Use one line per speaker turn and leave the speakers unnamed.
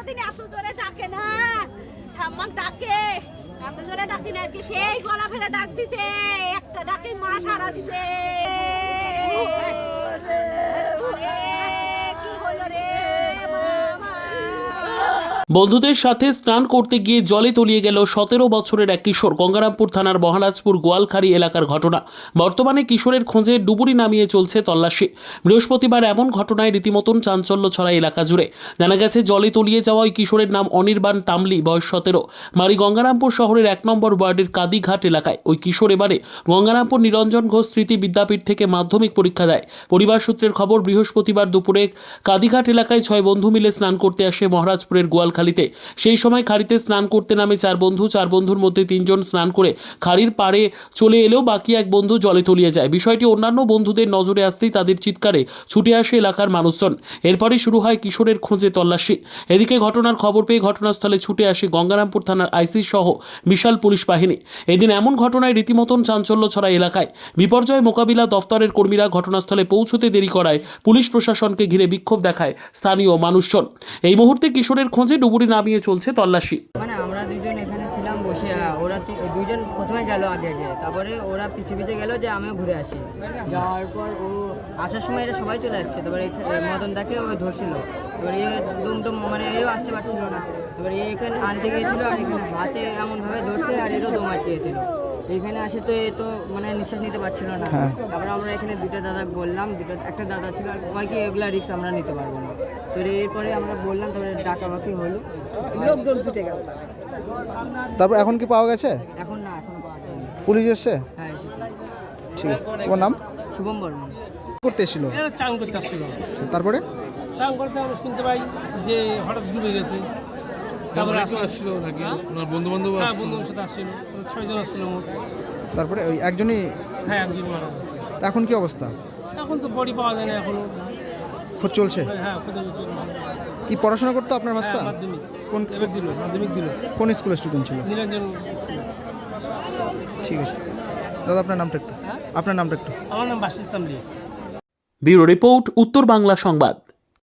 কোনোদিন এত জোরে ডাকে না, ঠাম্মা ডাকে এত জোরে ডাকি না, আজকে সেই গলা ফেলে ডাক দিছে, একটা ডাকে মা সারা দিছে। কি হলো রে মামা?
বন্ধুদের সাথে স্নান করতে গিয়ে জলে তলিয়ে গেল 17 বছরের এক কিশোর। গঙ্গারামপুর থানার মহারাজপুর গোয়ালখাড়ি এলাকার ঘটনা। বর্তমানে কিশোরের খোঁজে ডুবুরি নামিয়ে চলছে তল্লাশি। বৃহস্পতিবার এমন ঘটনায় রীতিমতন চাঞ্চল্য ছড়ায় এলাকা জুড়ে। জানা গেছে জলে তলিয়ে যাওয়া ওই কিশোরের নাম অনির্বাণ তামলি, বয়স 17, বাড়ি গঙ্গারামপুর শহরের 1 নম্বর ওয়ার্ডের কাদিঘাট এলাকায়। ওই কিশোর এবারে গঙ্গারামপুর নিরঞ্জন ঘোষ স্মৃতি বিদ্যাপীঠ থেকে মাধ্যমিক পরীক্ষা দেয়। পরিবার সূত্রের খবর, বৃহস্পতিবার দুপুরে কাদিঘাট এলাকায় 6 বন্ধু মিলে স্নান করতে আসে মহারাজপুরের গোয়ালখালীতে। সেই সময় খাড়িতে স্নান করতে নামে 4 বন্ধু। 4 বন্ধুর মধ্যে 3 জন স্নান করে খাড়ির পাড়ে চলে এলেও বাকি এক বন্ধু জলে তলিয়ে যায়। বিষয়টি অন্যান্য বন্ধুদের নজরে আসতেই তাদের চিৎকারে ছুটে আসে এলাকার মানুষজন। এরপরই শুরু হয় কিশোরের খোঁজে তল্লাশি। এদিকে ঘটনার খবর পেয়ে ঘটনাস্থলে ছুটে আসে গঙ্গারামপুর থানার আইসি সহ বিশাল পুলিশ বাহিনী। এদিন এমন ঘটনায় রীতিমতন চাঞ্চল্য ছড়ায় এলাকায়। বিপর্যয় মোকাবিলা দফতরের কর্মীরা ঘটনাস্থলে পৌঁছতে দেরি করায় পুলিশ প্রশাসনকে ঘিরে বিক্ষোভ দেখায় স্থানীয় মানুষজন। এই মুহূর্তে কিশোরের খোঁজে ডুবুরি নামিয়ে চলছে তল্লাশি।
মানে আমরা দুজন এখানে ছিলাম বসে, ওরা দুজন প্রথমে গেল আগে, তারপরে ওরা পিছে গেল যে আমিও ঘুরে আসি। যাওয়ার পর ও আসার সময় এরা সবাই চলে আসছে, তারপরে মদনদাকে ও ধরছিল, এবারে দুমটুম মানে এও আসতে পারছিল না, এবারে এখানে আনতে গিয়েছিল আর এখানে হাতে এমনভাবে ধরছে আর এরও দম আটকিয়েছিল। এখানে আসে তো এ তো মানে নিঃশ্বাস নিতে পারছিল না। তারপরে আমরা এখানে দুটো দাদা বললাম, একটা দাদা ছিল আর কয় কি এগুলা রিস্ক আমরা নিতে পারবো না। তো এরপরে আমরা বললাম, তারপরে ডাকাবাকি হলো, লোকজন ছুটে গেল।
তারপর এখন কি পাওয়া গেছে?
এখন না, এখন পাওয়া যায়নি।
পুলিশ এসছে?
হ্যাঁ এসেছে।
ঠিক আছে, তোমার নাম?
শুভম বর্মন।
করতে এসেছিল?
চান করতে আসছিল।
তারপরে
চান করতে আমরা শুনতে পাই যে হঠাৎ ডুবে গেছে। তারপরে আসছিল নাকি বন্ধু বান্ধব? হ্যাঁ, বন্ধুদের সাথে আসছিল, 6 জন আসছিল মোট।
তারপরে ওই একজনই?
হ্যাঁ, একজন মারা গেছে।
এখন কি অবস্থা?
এখন তো বডি পাওয়া যায় না এখনো।
খোঁজ চলছে?
হ্যাঁ, খোঁজা চলছে।
কি পড়াশোনা করতো আপনার ভাস্তা?
মাধ্যমিক
কোন
এবার দিল, মাধ্যমিক দিল।
কোন স্কুলের স্টুডেন্ট ছিল?
নিরঞ্জন স্কুল।
ঠিক আছে দাদা, আপনার নামটা একটু? আপনার নামটা একটু?
আমার নাম বাসিস তামলি।
ব্যুরো রিপোর্ট, উত্তর বাংলা সংবাদ।